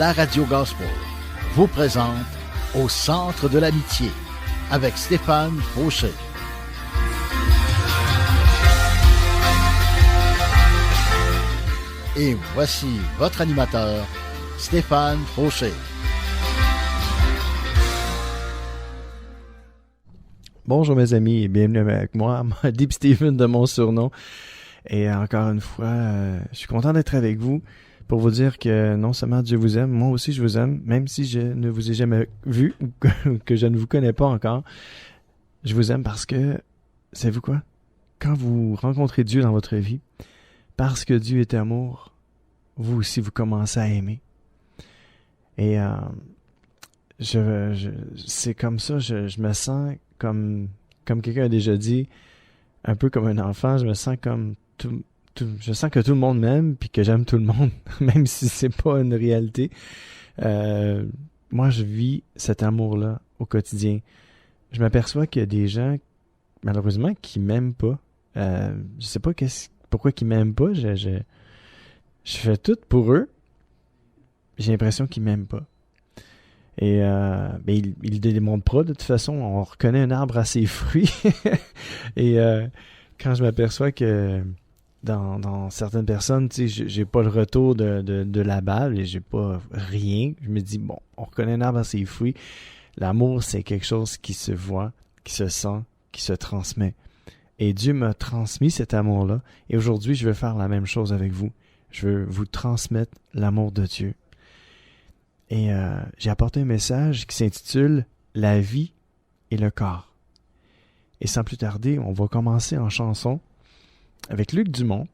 la radio gospel vous présente Au centre de l'amitié avec Stéphane Fauché. Et voici votre animateur, Stéphane Fauché. Bonjour mes amis et bienvenue avec moi, Deep Steven de mon surnom. Et encore une fois, je suis content d'être avec vous pour vous dire que non seulement Dieu vous aime, moi aussi je vous aime, même si je ne vous ai jamais vu ou que je ne vous connais pas encore. Je vous aime parce que, savez-vous quoi? Quand vous rencontrez Dieu dans votre vie, parce que Dieu est amour, vous aussi vous commencez à aimer. Et c'est comme ça, je me sens comme quelqu'un a déjà dit, un peu comme un enfant, je me sens comme je sens que tout le monde m'aime puis que j'aime tout le monde, même si c'est pas une réalité. Moi, je vis cet amour-là au quotidien. Je m'aperçois qu'il y a des gens, malheureusement, qui m'aiment pas. Je sais pas pourquoi qu'ils m'aiment pas. Je fais tout pour eux. J'ai l'impression qu'ils m'aiment pas. Et ils le démontrent pas de toute façon. On reconnaît un arbre à ses fruits. Et quand je m'aperçois que dans certaines personnes, tu sais, j'ai pas le retour de la balle et j'ai pas rien, je me dis, bon, on reconnaît un arbre à ses fruits. L'amour, c'est quelque chose qui se voit, qui se sent, qui se transmet. Et Dieu m'a transmis cet amour-là. Et aujourd'hui, je veux faire la même chose avec vous. Je veux vous transmettre l'amour de Dieu. Et j'ai apporté un message qui s'intitule « La vie et le corps ». Et sans plus tarder, on va commencer en chanson avec Luc Dumont,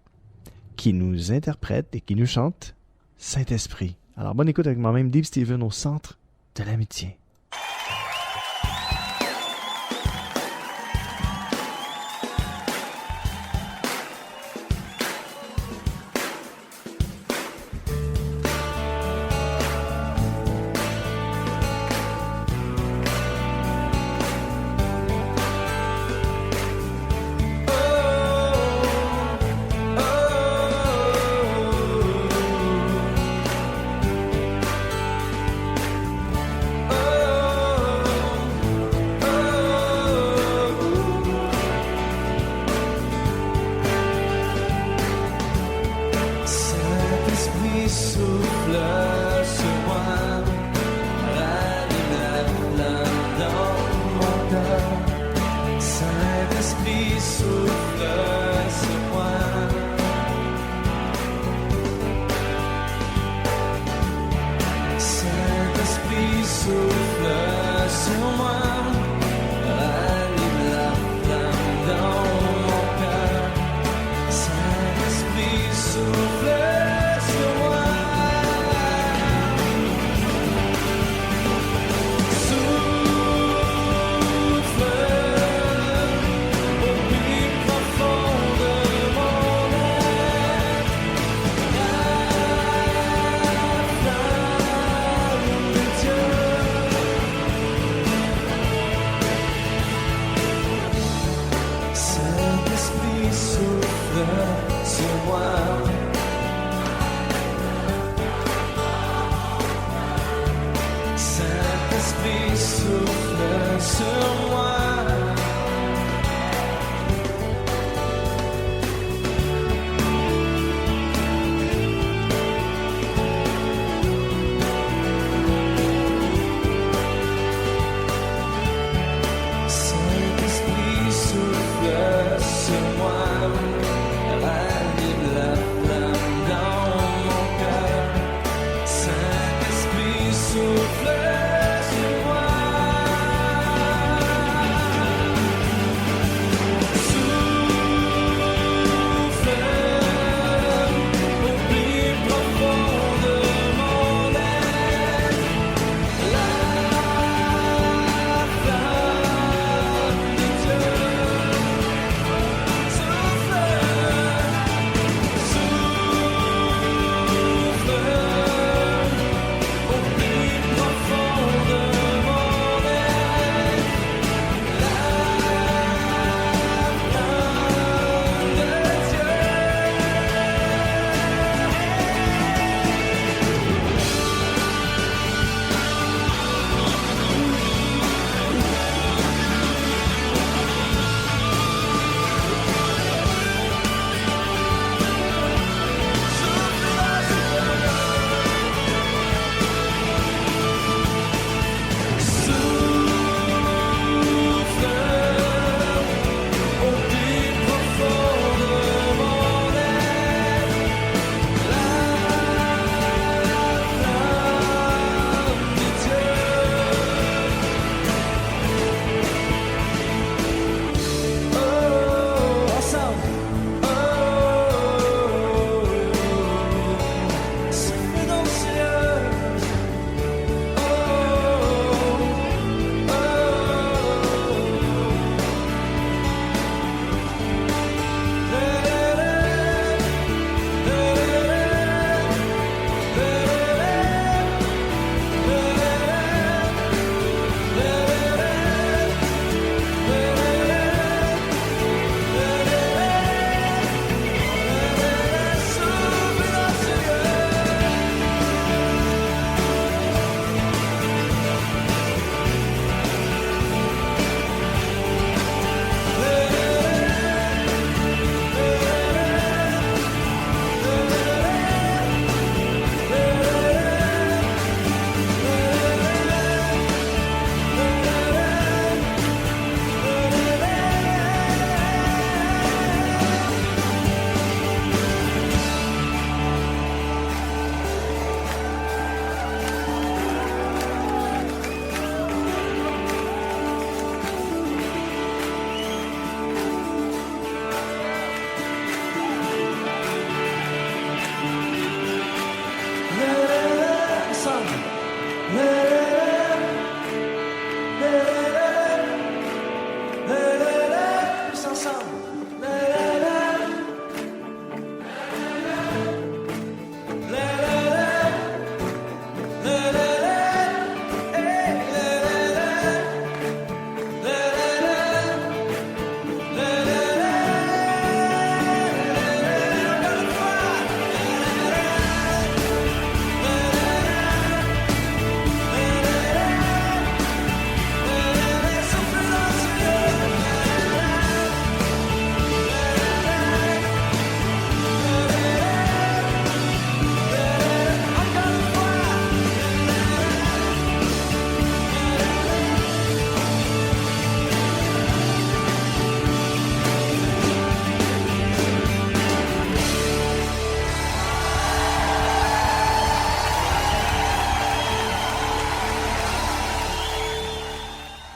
qui nous interprète et qui nous chante « Saint-Esprit ». Alors, bonne écoute avec moi-même, Deep Steven, au centre de l'amitié.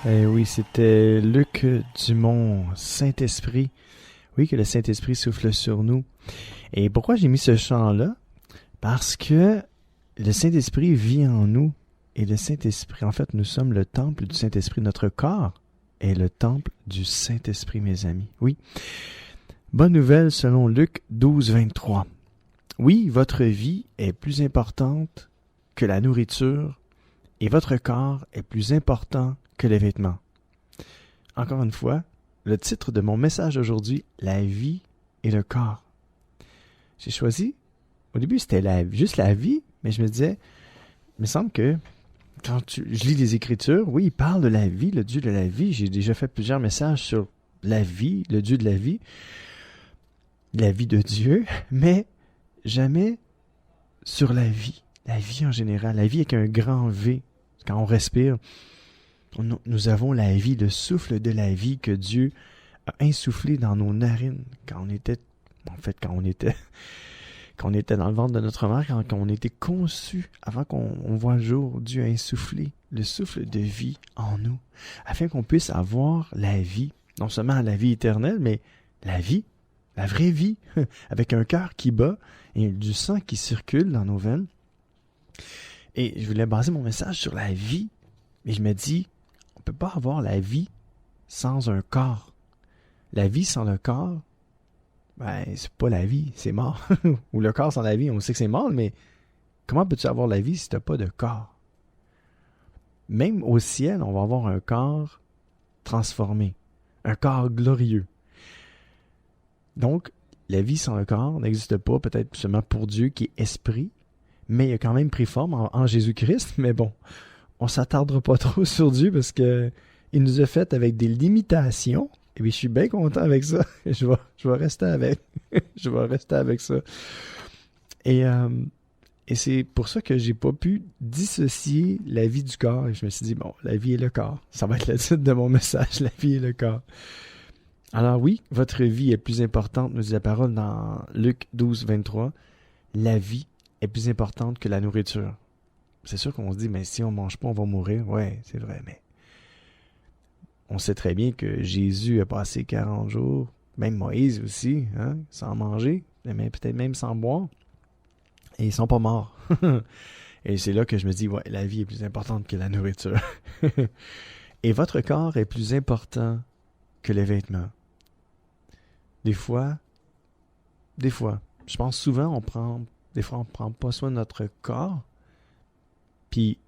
Eh oui, c'était Luc Dumont, Saint-Esprit. Oui, que le Saint-Esprit souffle sur nous. Et pourquoi j'ai mis ce chant-là? Parce que le Saint-Esprit vit en nous. Et le Saint-Esprit, en fait, nous sommes le temple du Saint-Esprit. Notre corps est le temple du Saint-Esprit, mes amis. Oui. Bonne nouvelle selon Luc 12, 23. Oui, votre vie est plus importante que la nourriture et votre corps est plus important que les vêtements. Encore une fois, le titre de mon message aujourd'hui, la vie et le corps. J'ai choisi, au début c'était juste la vie, mais je me disais, il me semble que quand je lis les Écritures, oui, il parle de la vie, le Dieu de la vie. J'ai déjà fait plusieurs messages sur la vie, le Dieu de la vie de Dieu, mais jamais sur la vie en général, la vie avec un grand V. Quand on respire, nous avons la vie, le souffle de la vie que Dieu a insufflé dans nos narines quand on était dans le ventre de notre mère, quand on était conçu, avant qu'on voit le jour, Dieu a insufflé le souffle de vie en nous, afin qu'on puisse avoir la vie, non seulement la vie éternelle, mais la vie, la vraie vie, avec un cœur qui bat et du sang qui circule dans nos veines. Et je voulais baser mon message sur la vie, mais je me dis, on ne peut pas avoir la vie sans un corps. La vie sans le corps, ben, c'est pas la vie, c'est mort. Ou le corps sans la vie, on sait que c'est mort, mais comment peux-tu avoir la vie si tu n'as pas de corps? Même au ciel, on va avoir un corps transformé, un corps glorieux. Donc, la vie sans le corps n'existe pas, peut-être seulement pour Dieu qui est esprit, mais il a quand même pris forme en Jésus-Christ. Mais bon, on ne s'attardera pas trop sur Dieu parce que il nous a fait avec des limitations. Et puis, je suis bien content avec ça. Je vais rester avec. Je vais rester avec ça. Et c'est pour ça que j'ai pas pu dissocier la vie du corps. Et je me suis dit, bon, la vie et le corps. Ça va être le titre de mon message, la vie et le corps. Alors oui, votre vie est plus importante, nous dit la parole dans Luc 12, 23. La vie est plus importante que la nourriture. C'est sûr qu'on se dit, mais si on mange pas, on va mourir. Ouais, c'est vrai, mais on sait très bien que Jésus a passé 40 jours, même Moïse aussi, hein, sans manger, mais peut-être même sans boire, et ils sont pas morts. Et c'est là que je me dis, ouais, la vie est plus importante que la nourriture. Et votre corps est plus important que les vêtements. Des fois, je pense souvent, on prend pas soin de notre corps, puis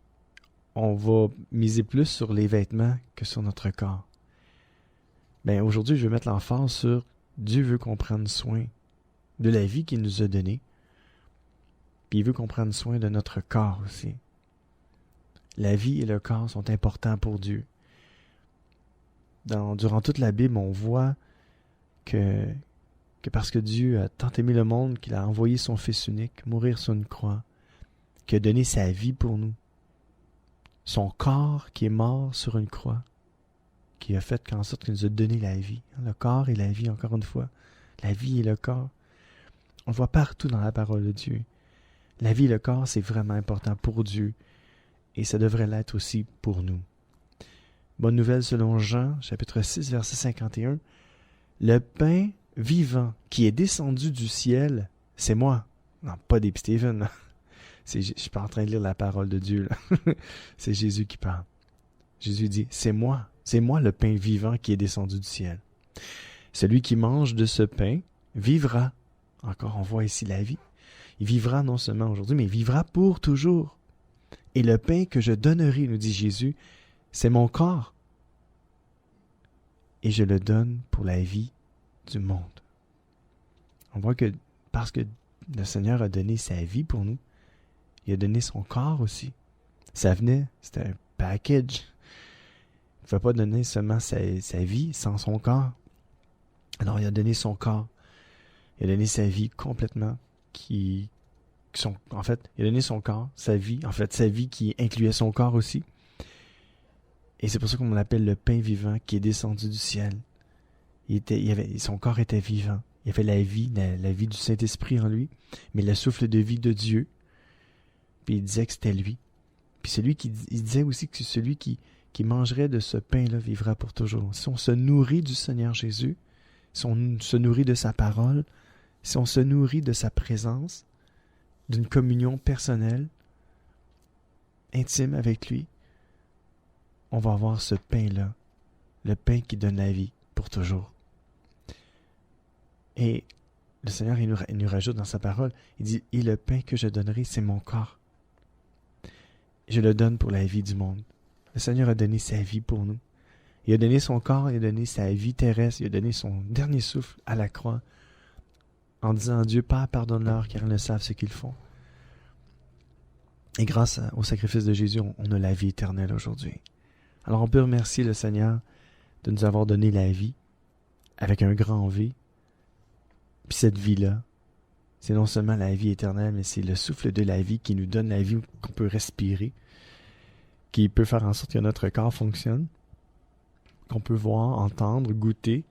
on va miser plus sur les vêtements que sur notre corps. Ben, aujourd'hui, je vais mettre l'emphase sur Dieu veut qu'on prenne soin de la vie qu'il nous a donnée, puis il veut qu'on prenne soin de notre corps aussi. La vie et le corps sont importants pour Dieu. Durant toute la Bible, on voit que parce que Dieu a tant aimé le monde qu'il a envoyé son Fils unique mourir sur une croix, qu'il a donné sa vie pour nous. Son corps qui est mort sur une croix, qui a fait qu'en sorte qu'il nous a donné la vie. Le corps et la vie, encore une fois. La vie et le corps. On le voit partout dans la parole de Dieu. La vie et le corps, c'est vraiment important pour Dieu. Et ça devrait l'être aussi pour nous. Bonne nouvelle selon Jean, chapitre 6, verset 51. Le pain vivant qui est descendu du ciel, c'est moi. Non, pas des Steven. Je suis pas en train de lire la parole de Dieu, là. C'est Jésus qui parle. Jésus dit, c'est moi le pain vivant qui est descendu du ciel. Celui qui mange de ce pain vivra. Encore, on voit ici la vie. Il vivra non seulement aujourd'hui, mais il vivra pour toujours. Et le pain que je donnerai, nous dit Jésus, c'est mon corps. Et je le donne pour la vie du monde. On voit que parce que le Seigneur a donné sa vie pour nous, il a donné son corps aussi. Ça venait, c'était un package. Il ne pouvait pas donner seulement sa vie sans son corps. Alors il a donné son corps. Il a donné sa vie complètement. Il a donné son corps, sa vie. En fait, sa vie qui incluait son corps aussi. Et c'est pour ça qu'on l'appelle le pain vivant qui est descendu du ciel. Son corps était vivant. Il avait la vie du Saint-Esprit en lui, mais le souffle de vie de Dieu. Puis il disait que c'était lui. Puis il disait aussi que c'est celui qui qui mangerait de ce pain-là vivra pour toujours. Si on se nourrit du Seigneur Jésus, si on se nourrit de sa parole, si on se nourrit de sa présence, d'une communion personnelle, intime avec lui, on va avoir ce pain-là, le pain qui donne la vie pour toujours. Et le Seigneur, il nous rajoute dans sa parole, il dit, « Et le pain que je donnerai, c'est mon corps. Je le donne pour la vie du monde. » Le Seigneur a donné sa vie pour nous. Il a donné son corps, il a donné sa vie terrestre, il a donné son dernier souffle à la croix, en disant à Dieu, « Père, pardonne-leur, car ils ne savent ce qu'ils font. » Et grâce au sacrifice de Jésus, on a la vie éternelle aujourd'hui. Alors on peut remercier le Seigneur de nous avoir donné la vie, avec un grand V. Puis cette vie-là, c'est non seulement la vie éternelle, mais c'est le souffle de la vie qui nous donne la vie qu'on peut respirer, qui peut faire en sorte que notre corps fonctionne, qu'on peut voir, entendre, goûter,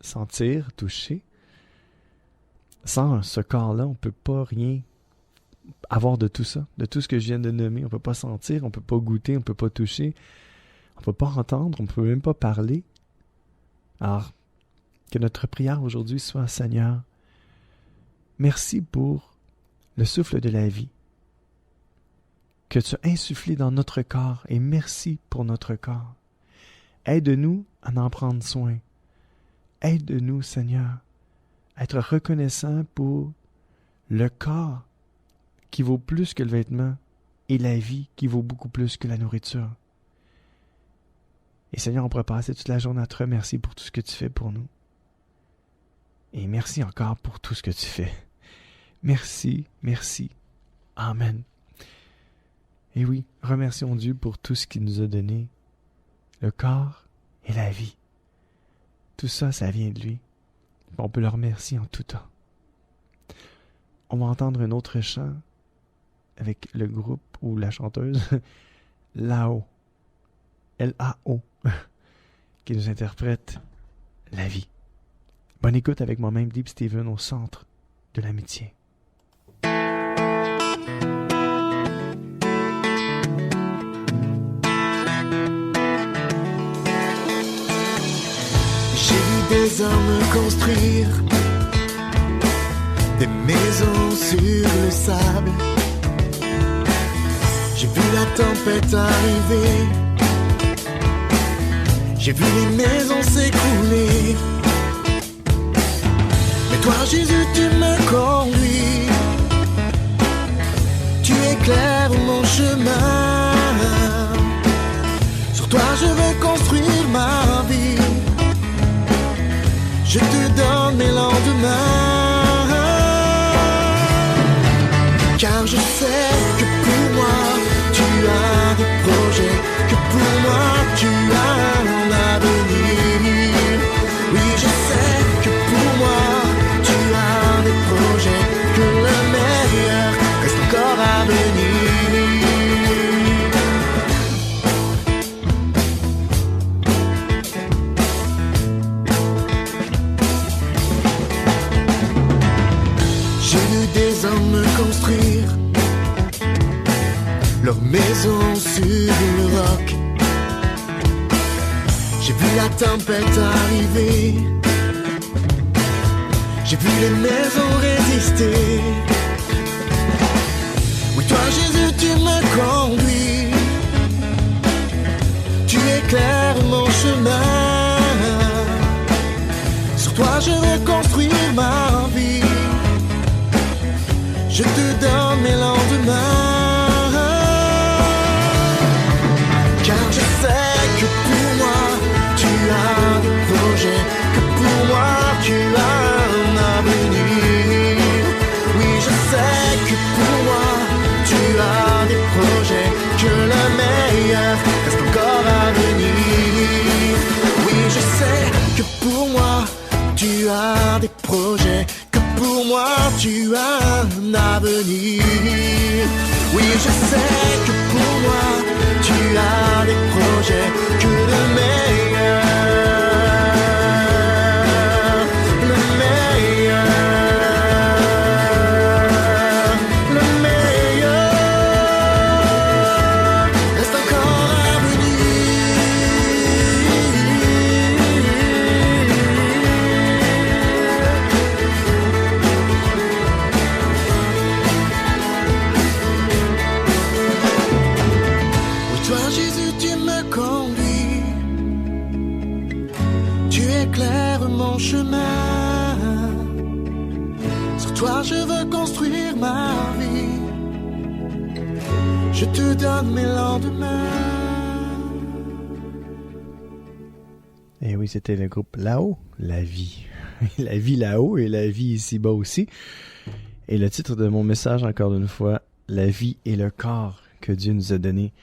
sentir, toucher. Sans ce corps-là, on ne peut pas rien avoir de tout ça, de tout ce que je viens de nommer. On ne peut pas sentir, on ne peut pas goûter, on ne peut pas toucher, on ne peut pas entendre, on ne peut même pas parler. Alors, que notre prière aujourd'hui soit, Seigneur, merci pour le souffle de la vie que tu as insufflé dans notre corps et merci pour notre corps. Aide-nous à en prendre soin. Aide-nous, Seigneur, à être reconnaissant pour le corps qui vaut plus que le vêtement et la vie qui vaut beaucoup plus que la nourriture. Et Seigneur, on pourrait passer toute la journée à te remercier pour tout ce que tu fais pour nous. Et merci encore pour tout ce que tu fais. Merci, merci. Amen. Et oui, remercions Dieu pour tout ce qu'il nous a donné. Le corps et la vie. Tout ça, ça vient de lui. On peut le remercier en tout temps. On va entendre un autre chant avec le groupe ou la chanteuse Lao. L-A-O. Qui nous interprète la vie. Bonne écoute avec moi-même, Deep Steven, au centre de l'amitié. J'ai vu des hommes construire des maisons sur le sable. J'ai vu la tempête arriver. J'ai vu les maisons s'écrouler. Mais toi, Jésus, tu me conduis. Tu éclaires mon chemin. Sur toi, je veux construire ma vie. Je te donne mes lendemains. Car je sais que pour moi, tu as des projets. Que pour moi, tu as un avenir. Oui, je sais que pour moi, tu as des projets. Que le meilleur reste encore à venir. J'ai vu des hommes construire leur maison sur le roc. J'ai vu la tempête arriver. J'ai vu les maisons résister. Oui, toi, Jésus, tu me conduis. Tu éclaires mon chemin. Sur toi, je veux construire ma vie. Je te donne mes lendemains. Car je sais que pour moi, tu as des projets. Que pour moi, tu as un avenir. Oui, je sais que pour moi, tu as des projets. Que le meilleur reste encore à venir. Oui, je sais que pour moi, tu as des projets. Que pour moi, tu as un avenir. Oui, je sais que pour moi, tu as des projets. Que le meilleur, le meilleur, le meilleur reste encore à venir. reconstruire ma vie. Je te donne mes lendemains. Et oui, c'était le groupe Là-haut, la vie. La vie là-haut et la vie ici-bas aussi. Et le titre de mon message, encore une fois, la vie et le corps que Dieu nous a donné.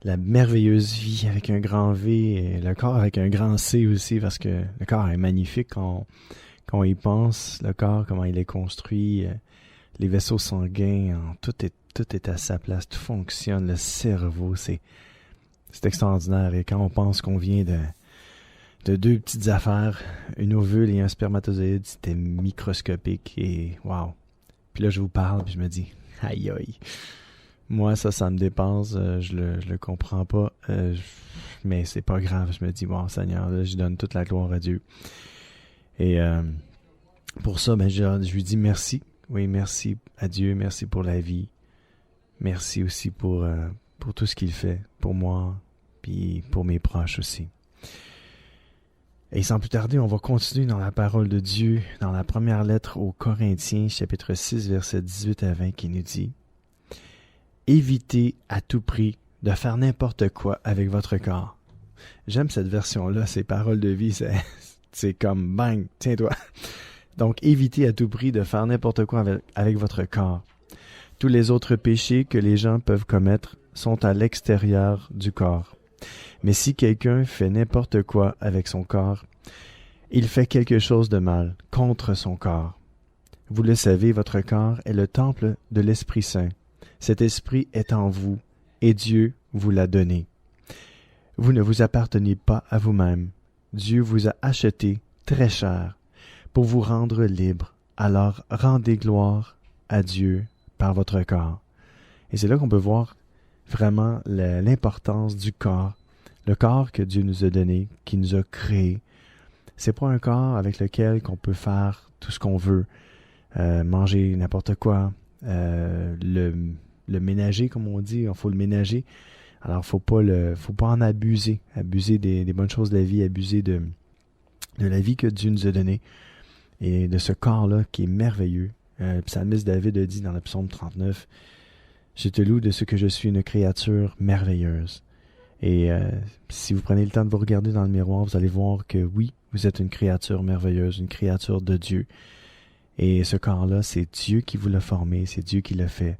La merveilleuse vie avec un grand V et le corps avec un grand C aussi, parce que le corps est magnifique quand on y pense. Le corps, comment il est construit, les vaisseaux sanguins, tout est à sa place, tout fonctionne. Le cerveau, c'est extraordinaire. Et quand on pense qu'on vient de deux petites affaires, une ovule et un spermatozoïde, c'était microscopique et wow. Puis là, je vous parle, puis je me dis, aïe aïe. Moi, ça me dépasse, je le comprends pas, mais c'est pas grave. Je me dis, bon, Seigneur, là, je donne toute la gloire à Dieu. Et pour ça, je lui dis merci. Oui, merci à Dieu, merci pour la vie. Merci aussi pour tout ce qu'il fait, pour moi, puis pour mes proches aussi. Et sans plus tarder, on va continuer dans la parole de Dieu, dans la première lettre aux Corinthiens, chapitre 6, versets 18 à 20, qui nous dit « Évitez à tout prix de faire n'importe quoi avec votre corps. » J'aime cette version-là, ces paroles de vie, c'est comme « bang, tiens-toi ». Donc, évitez à tout prix de faire n'importe quoi avec votre corps. Tous les autres péchés que les gens peuvent commettre sont à l'extérieur du corps. Mais si quelqu'un fait n'importe quoi avec son corps, il fait quelque chose de mal contre son corps. Vous le savez, votre corps est le temple de l'Esprit Saint. Cet esprit est en vous, et Dieu vous l'a donné. Vous ne vous appartenez pas à vous-même. Dieu vous a acheté très cher pour vous rendre libre. Alors rendez gloire à Dieu par votre corps. Et c'est là qu'on peut voir vraiment l'importance du corps. Le corps que Dieu nous a donné, qui nous a créé. C'est pas un corps avec lequel qu'on peut faire tout ce qu'on veut. Manger n'importe quoi. Le ménager, comme on dit, il faut le ménager. Alors, faut pas en abuser. Abuser des bonnes choses de la vie, abuser de la vie que Dieu nous a donnée. Et de ce corps-là qui est merveilleux. Le psalmiste David a dit dans le psaume 39, « Je te loue de ce que je suis une créature merveilleuse. » Et si vous prenez le temps de vous regarder dans le miroir, vous allez voir que oui, vous êtes une créature merveilleuse, une créature de Dieu. Et ce corps-là, c'est Dieu qui vous l'a formé, c'est Dieu qui l'a fait.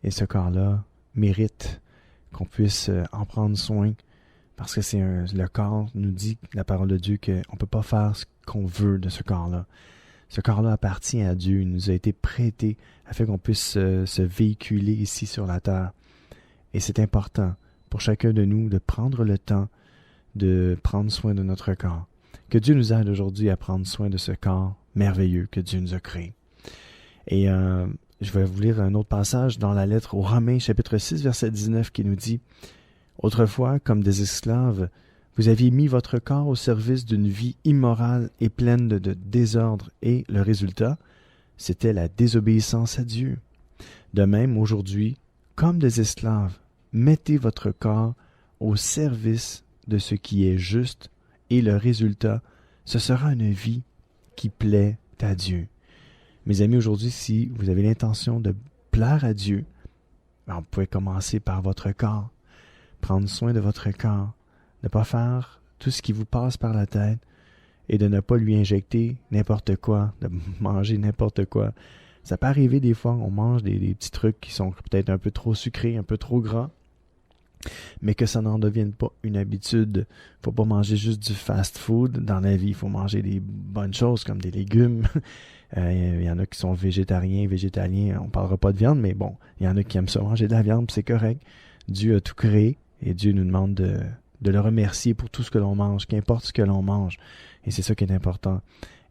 Et ce corps-là mérite qu'on puisse en prendre soin, parce que le corps nous dit, la parole de Dieu, qu'on ne peut pas faire ce qu'on veut de ce corps-là. Ce corps-là appartient à Dieu, il nous a été prêté afin qu'on puisse se véhiculer ici sur la terre. Et c'est important pour chacun de nous de prendre le temps de prendre soin de notre corps. Que Dieu nous aide aujourd'hui à prendre soin de ce corps merveilleux que Dieu nous a créé. Et je vais vous lire un autre passage dans la lettre aux Romains, chapitre 6, verset 19, qui nous dit « Autrefois, comme des esclaves, vous aviez mis votre corps au service d'une vie immorale et pleine de désordre, et le résultat, c'était la désobéissance à Dieu. De même, aujourd'hui, comme des esclaves, mettez votre corps au service de ce qui est juste, et le résultat, ce sera une vie qui plaît à Dieu. » Mes amis, aujourd'hui, si vous avez l'intention de plaire à Dieu, vous pouvez commencer par votre corps. Prendre soin de votre corps. Ne pas faire tout ce qui vous passe par la tête et de ne pas lui injecter n'importe quoi, de manger n'importe quoi. Ça peut arriver des fois, on mange des petits trucs qui sont peut-être un peu trop sucrés, un peu trop gras, mais que ça n'en devienne pas une habitude. Il ne faut pas manger juste du fast-food dans la vie. Il faut manger des bonnes choses comme des légumes. Il y en a qui sont végétariens, végétaliens. On ne parlera pas de viande, mais bon, il y en a qui aiment ça manger de la viande, puis c'est correct. Dieu a tout créé et Dieu nous demande de le remercier pour tout ce que l'on mange, qu'importe ce que l'on mange. Et c'est ça qui est important.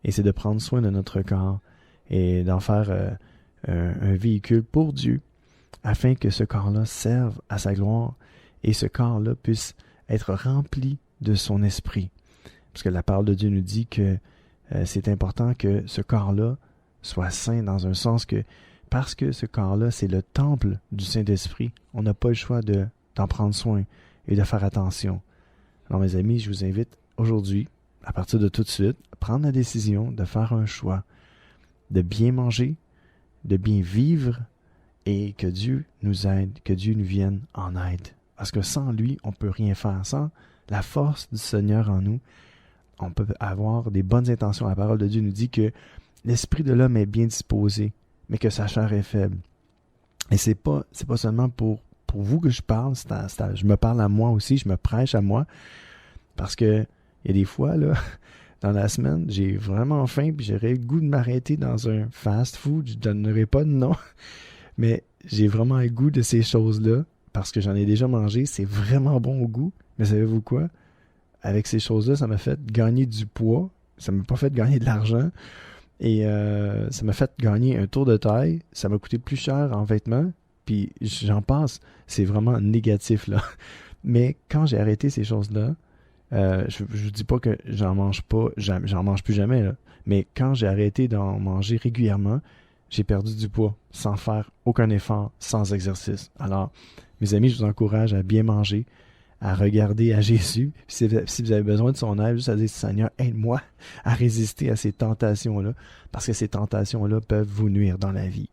Et c'est de prendre soin de notre corps et d'en faire un véhicule pour Dieu afin que ce corps-là serve à sa gloire et ce corps-là puisse être rempli de son esprit. Parce que la parole de Dieu nous dit que c'est important que ce corps-là soit saint dans un sens que, parce que ce corps-là, c'est le temple du Saint-Esprit, on n'a pas le choix d'en prendre soin et de faire attention. Alors mes amis, je vous invite aujourd'hui, à partir de tout de suite, à prendre la décision de faire un choix, de bien manger, de bien vivre et que Dieu nous aide, que Dieu nous vienne en aide. Parce que sans lui, on ne peut rien faire. Sans la force du Seigneur en nous, on peut avoir des bonnes intentions. La parole de Dieu nous dit que l'esprit de l'homme est bien disposé, mais que sa chair est faible. Et c'est pas seulement pour vous que je parle, je me parle à moi aussi, je me prêche à moi. Parce que il y a des fois, là, dans la semaine, j'ai vraiment faim, puis j'aurais le goût de m'arrêter dans un fast-food. Je ne donnerai pas de nom, mais j'ai vraiment le goût de ces choses-là, parce que j'en ai déjà mangé. C'est vraiment bon au goût. Mais savez-vous quoi? Avec ces choses-là, ça m'a fait gagner du poids. Ça m'a pas fait gagner de l'argent. Et ça m'a fait gagner un tour de taille. Ça m'a coûté plus cher en vêtements. Puis j'en passe. C'est vraiment négatif, là. Mais quand j'ai arrêté ces choses-là, je ne dis pas que j'en mange plus jamais, là. Mais quand j'ai arrêté d'en manger régulièrement, j'ai perdu du poids sans faire aucun effort, sans exercice. Alors, mes amis, je vous encourage à bien manger, à regarder à Jésus. Si vous avez besoin de son aide, juste à dire, Seigneur, aide-moi à résister à ces tentations-là, parce que ces tentations-là peuvent vous nuire dans la vie.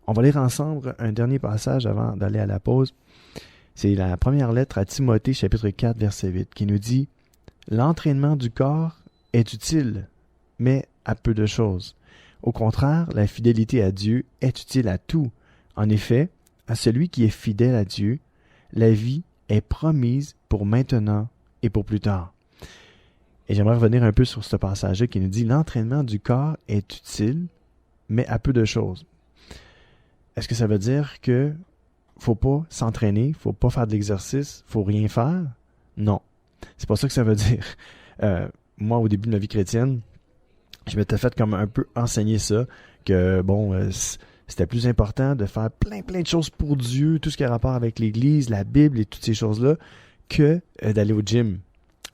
On va lire ensemble un dernier passage avant d'aller à la pause. C'est la première lettre à Timothée, chapitre 4, verset 8, qui nous dit « L'entraînement du corps est utile, mais à peu de choses. Au contraire, la fidélité à Dieu est utile à tout. En effet, à celui qui est fidèle à Dieu, la vie est promise pour maintenant et pour plus tard. » Et j'aimerais revenir un peu sur ce passage-là qui nous dit « L'entraînement du corps est utile, mais à peu de choses. » Est-ce que ça veut dire que faut pas s'entraîner, faut pas faire de l'exercice, faut rien faire? Non. C'est pas ça que ça veut dire. Moi, au début de ma vie chrétienne, je m'étais fait comme un peu enseigner ça, que c'était plus important de faire plein de choses pour Dieu, tout ce qui a rapport avec l'Église, la Bible et toutes ces choses-là, que d'aller au gym,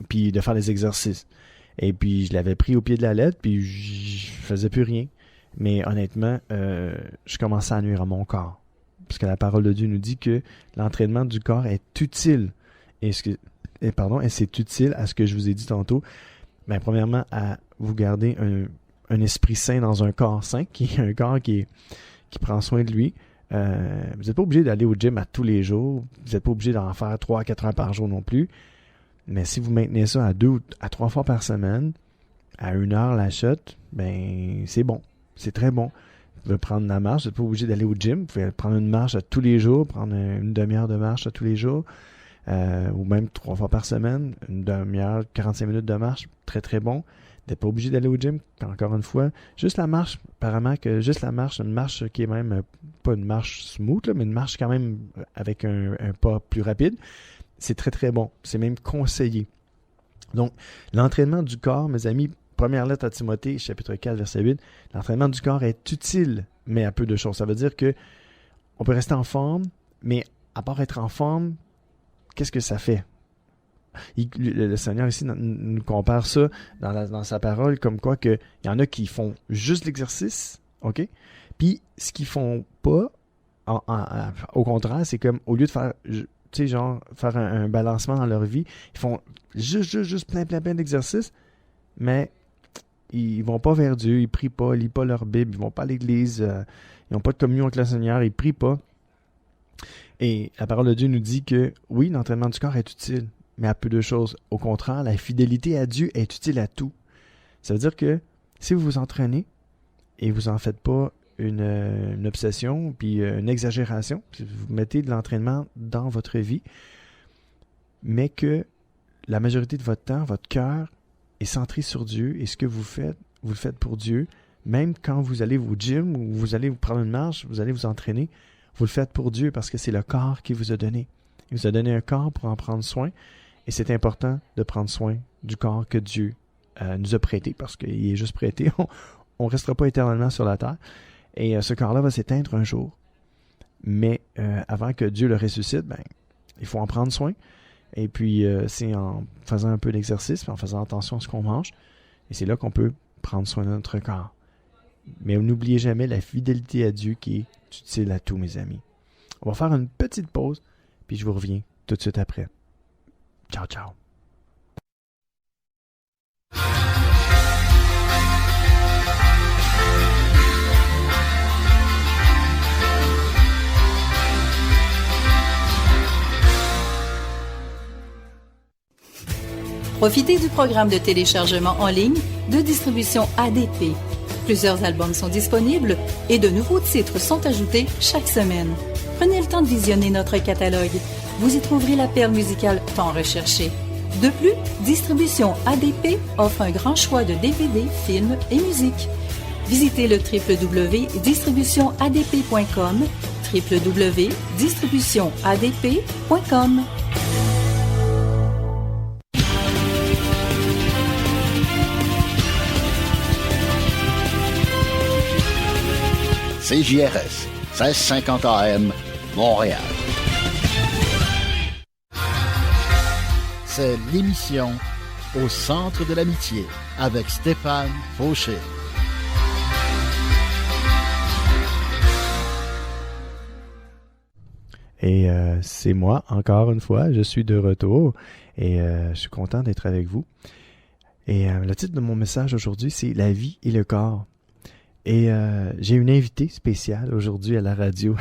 puis de faire des exercices. Et puis, je l'avais pris au pied de la lettre, puis je faisais plus rien. Mais honnêtement, je commençais à nuire à mon corps. Parce que la parole de Dieu nous dit que l'entraînement du corps est utile. Et c'est utile à ce que je vous ai dit tantôt. Ben, premièrement, à vous garder un esprit sain dans un corps sain, qui est un corps qui prend soin de lui. Vous n'êtes pas obligé d'aller au gym à tous les jours. Vous n'êtes pas obligé d'en faire 3-4 heures par jour non plus. Mais si vous maintenez ça à 2 à 3 fois par semaine, à 1 heure la shot, ben c'est bon. C'est très bon. Vous pouvez prendre la marche, vous n'êtes pas obligé d'aller au gym. Vous pouvez prendre une marche à tous les jours, prendre une demi-heure de marche à tous les jours, ou même 3 fois par semaine, une demi-heure, 45 minutes de marche, très très bon. Vous n'êtes pas obligé d'aller au gym, encore une fois. Juste la marche, apparemment que juste la marche, une marche qui est même pas une marche smooth, là, mais une marche quand même avec un pas plus rapide, c'est très très bon. C'est même conseillé. Donc, l'entraînement du corps, mes amis, première lettre à Timothée, chapitre 4, verset 8, l'entraînement du corps est utile, mais à peu de choses. Ça veut dire que on peut rester en forme, mais à part être en forme, qu'est-ce que ça fait? Le Seigneur ici nous compare ça dans sa parole, comme quoi il y en a qui font juste l'exercice, OK? Puis ce qu'ils font pas, au contraire, c'est comme au lieu de faire, faire un balancement dans leur vie, ils font juste plein d'exercices, mais ils vont pas vers Dieu, ils prient pas, ils lisent pas leur Bible, ils vont pas à l'église, ils n'ont pas de communion avec le Seigneur, ils prient pas. Et la parole de Dieu nous dit que oui, l'entraînement du corps est utile, mais à peu de choses. Au contraire, la fidélité à Dieu est utile à tout. Ça veut dire que si vous vous entraînez et vous en faites pas une obsession puis une exagération, si vous mettez de l'entraînement dans votre vie, mais que la majorité de votre temps, votre cœur est centré sur Dieu et ce que vous le faites pour Dieu, même quand vous allez au gym ou vous allez vous prendre une marche, vous allez vous entraîner, vous le faites pour Dieu parce que c'est le corps qu'il vous a donné. Il vous a donné un corps pour en prendre soin et c'est important de prendre soin du corps que Dieu nous a prêté parce qu'il est juste prêté. On ne restera pas éternellement sur la terre et ce corps-là va s'éteindre un jour. Mais avant que Dieu le ressuscite, il faut en prendre soin. Et puis, c'est en faisant un peu d'exercice, puis en faisant attention à ce qu'on mange. Et c'est là qu'on peut prendre soin de notre corps. Mais n'oubliez jamais la fidélité à Dieu qui est utile à tous, mes amis. On va faire une petite pause, puis je vous reviens tout de suite après. Ciao, ciao. Profitez du programme de téléchargement en ligne de distribution ADP. Plusieurs albums sont disponibles et de nouveaux titres sont ajoutés chaque semaine. Prenez le temps de visionner notre catalogue. Vous y trouverez la perle musicale tant recherchée. De plus, Distribution ADP offre un grand choix de DVD, films et musique. Visitez le www.distributionadp.com, www.distributionadp.com. CJRS, 1650 AM, Montréal. C'est l'émission Au centre de l'amitié avec Stéphane Fauché. Et c'est moi, encore une fois, je suis de retour et je suis content d'être avec vous. Et le titre de mon message aujourd'hui, c'est « La vie et le corps ». Et j'ai une invitée spéciale aujourd'hui à la radio.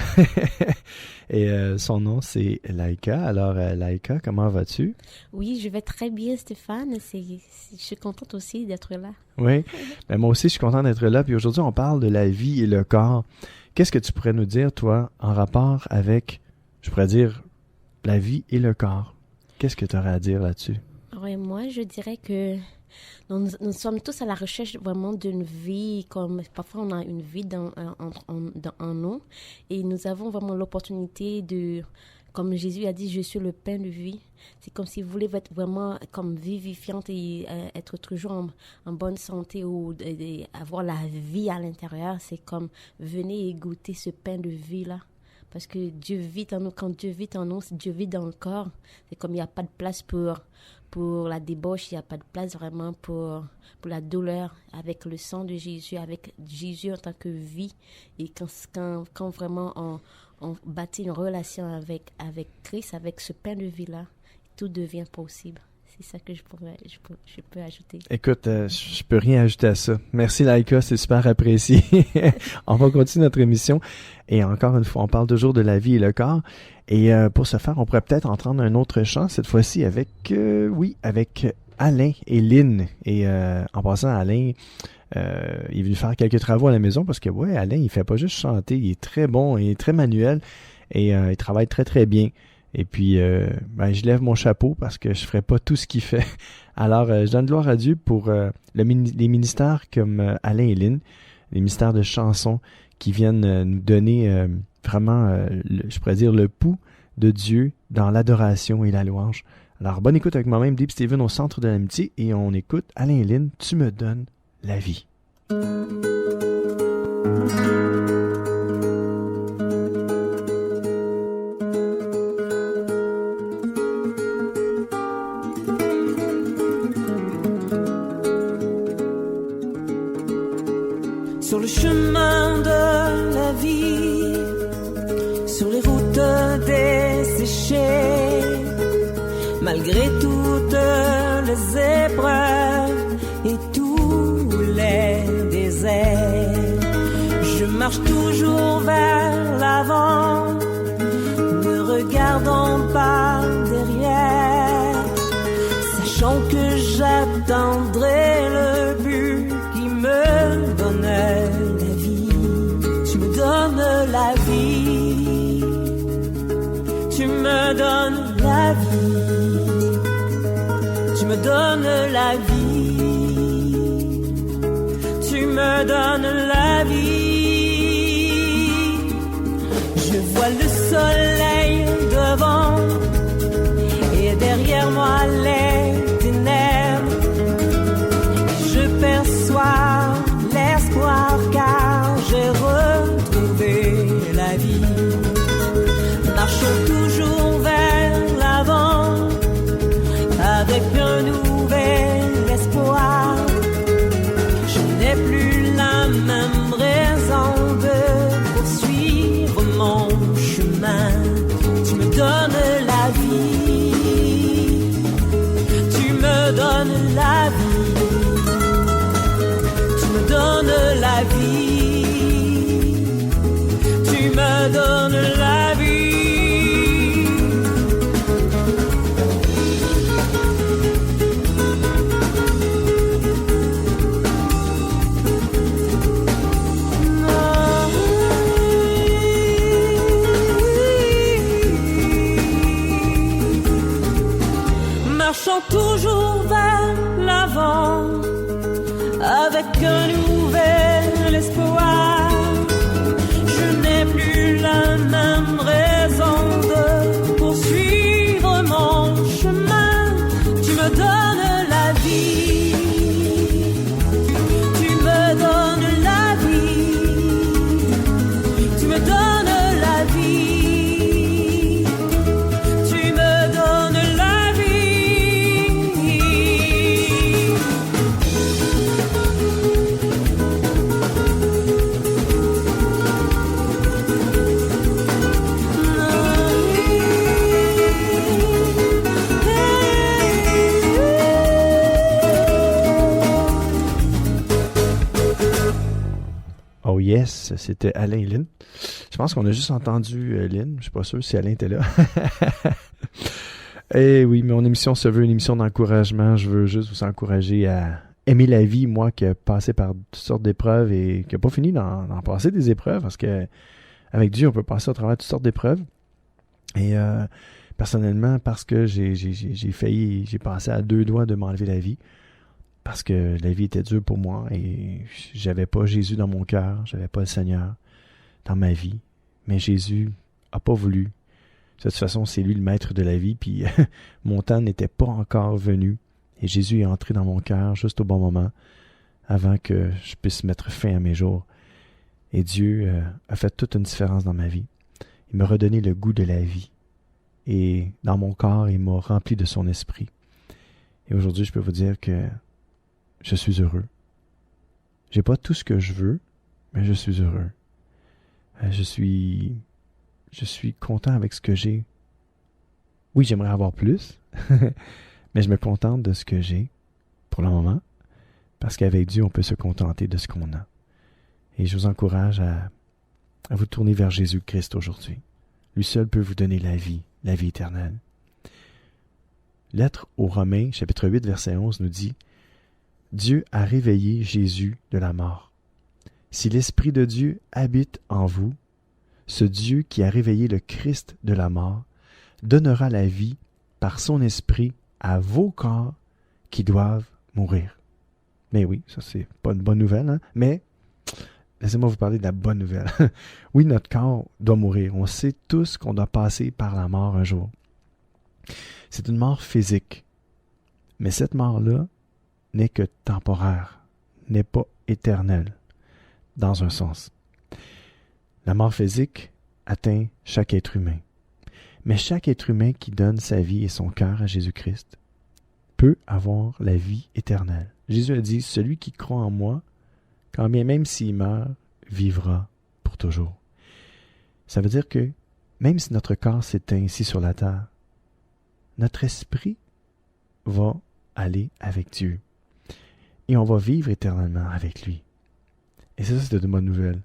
Et son nom, c'est Laïka. Alors, Laïka, comment vas-tu? Oui, je vais très bien, Stéphane. Je suis contente aussi d'être là. Oui, ben moi aussi, je suis content d'être là. Puis aujourd'hui, on parle de la vie et le corps. Qu'est-ce que tu pourrais nous dire, toi, en rapport avec, je pourrais dire, la vie et le corps? Qu'est-ce que tu aurais à dire là-dessus? Oui, moi, je dirais que nous sommes tous à la recherche vraiment d'une vie, comme parfois on a une vie en nous, et nous avons vraiment l'opportunité de, comme Jésus a dit, je suis le pain de vie. C'est comme si vous voulez être vraiment comme vivifiante et être toujours en bonne santé ou avoir la vie à l'intérieur. C'est comme venez et goûter ce pain de vie-là. Parce que Dieu vit en nous. Quand Dieu vit en nous, Dieu vit dans le corps. C'est comme il n'y a pas de place pour la débauche, il n'y a pas de place vraiment pour la douleur. Avec le sang de Jésus, avec Jésus en tant que vie. Et quand vraiment on bâtit une relation avec Christ, avec ce pain de vie-là, tout devient possible. C'est ça que je peux ajouter. Écoute, je peux rien ajouter à ça. Merci Laïka, c'est super apprécié. On va continuer notre émission. Et encore une fois, on parle toujours de la vie et le corps. Et pour ce faire, on pourrait peut-être entendre un autre chant, cette fois-ci avec Alain et Lynn. Et en passant, Alain, il est venu faire quelques travaux à la maison parce que, ouais, Alain, il fait pas juste chanter, il est très bon, il est très manuel et il travaille très, très bien. Et puis, je lève mon chapeau parce que je ferai pas tout ce qu'il fait. Alors, je donne gloire à Dieu pour les ministères comme Alain et Lynn, les ministères de chansons qui viennent nous donner vraiment, je pourrais dire, le pouls de Dieu dans l'adoration et la louange. Alors, bonne écoute avec moi-même, Deep Steven au centre de l'amitié, et on écoute Alain et Lynn, Tu me donnes la vie. Sur le chemin de la vie, sur les routes desséchées, malgré toutes les épreuves et tous les déserts, je marche toujours vers l'avant, ne regardant pas derrière, sachant que j'atteindrai le but qui me donne la vie. Tu me donnes la vie. Tu me donnes la vie. Tu me donnes la vie. Tu me donnes la vie. Je vois le soleil devant et derrière moi les ténèbres. Je perçois l'espoir car j'ai retrouvé la vie. Marchons toujours vers l'avant avec un nouvel espoir. Je n'ai plus la même raison marchant toujours vers l'avant, avec un nouvel espoir. Je n'ai plus la même raison de poursuivre mon chemin. Tu me donnes la vie, tu me donnes la vie, tu me donnes la vie, tu me donnes la vie. Oh yes, c'était Alain et Lynn. Je pense qu'on a juste entendu Lynn. Je suis pas sûr si Alain était là. Eh oui, mon émission se veut une émission d'encouragement. Je veux juste vous encourager à aimer la vie, moi qui ai passé par toutes sortes d'épreuves et qui n'ai pas fini d'en passer des épreuves, parce que avec Dieu, on peut passer au travers de toutes sortes d'épreuves. Et personnellement, parce que j'ai passé à 2 doigts de m'enlever la vie, parce que la vie était dure pour moi et j'avais pas Jésus dans mon cœur, j'avais pas le Seigneur dans ma vie. Mais Jésus a pas voulu. De toute façon, c'est lui le maître de la vie, puis mon temps n'était pas encore venu. Et Jésus est entré dans mon cœur juste au bon moment, avant que je puisse mettre fin à mes jours. Et Dieu a fait toute une différence dans ma vie. Il m'a redonné le goût de la vie. Et dans mon corps, il m'a rempli de son esprit. Et aujourd'hui, je peux vous dire que je suis heureux. J'ai pas tout ce que je veux, mais je suis heureux. Je suis content avec ce que j'ai. Oui, j'aimerais avoir plus, mais je me contente de ce que j'ai pour le moment, parce qu'avec Dieu, on peut se contenter de ce qu'on a. Et je vous encourage à vous tourner vers Jésus-Christ aujourd'hui. Lui seul peut vous donner la vie éternelle. Lettre aux Romains, chapitre 8, verset 11, nous dit « Dieu a réveillé Jésus de la mort. Si l'Esprit de Dieu habite en vous, ce Dieu qui a réveillé le Christ de la mort donnera la vie par son Esprit à vos corps qui doivent mourir. » Mais oui, ça c'est pas une bonne nouvelle, hein? Mais laissez-moi vous parler de la bonne nouvelle. Oui, notre corps doit mourir. On sait tous qu'on doit passer par la mort un jour. C'est une mort physique. Mais cette mort-là n'est que temporaire, n'est pas éternelle, dans un sens. La mort physique atteint chaque être humain. Mais chaque être humain qui donne sa vie et son cœur à Jésus-Christ peut avoir la vie éternelle. Jésus a dit, celui qui croit en moi, quand bien même s'il meurt, vivra pour toujours. Ça veut dire que même si notre corps s'éteint ici sur la terre, notre esprit va aller avec Dieu. Et on va vivre éternellement avec lui. Et ça, c'est de bonnes nouvelles.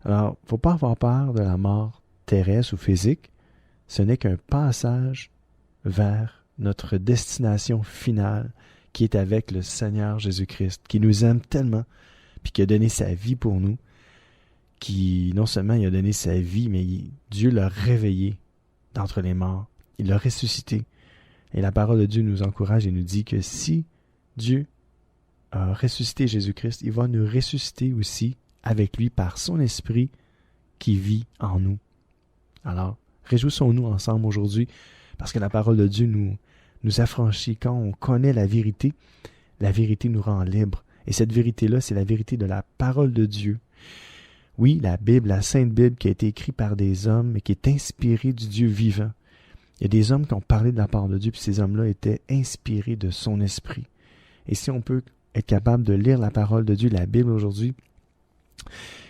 Alors, il ne faut pas avoir peur de la mort terrestre ou physique. Ce n'est qu'un passage vers notre destination finale qui est avec le Seigneur Jésus-Christ, qui nous aime tellement, puis qui a donné sa vie pour nous, qui non seulement il a donné sa vie, mais Dieu l'a réveillé d'entre les morts. Il l'a ressuscité. Et la parole de Dieu nous encourage et nous dit que si Dieu a ressuscité Jésus-Christ, il va nous ressusciter aussi avec lui par son esprit qui vit en nous. Alors, réjouissons-nous ensemble aujourd'hui parce que la parole de Dieu nous affranchit. Quand on connaît la vérité nous rend libres. Et cette vérité-là, c'est la vérité de la parole de Dieu. Oui, la Bible, la Sainte Bible qui a été écrite par des hommes et qui est inspirée du Dieu vivant. Il y a des hommes qui ont parlé de la parole de Dieu, puis ces hommes-là étaient inspirés de son esprit. Et si on peut être capable de lire la parole de Dieu, la Bible aujourd'hui,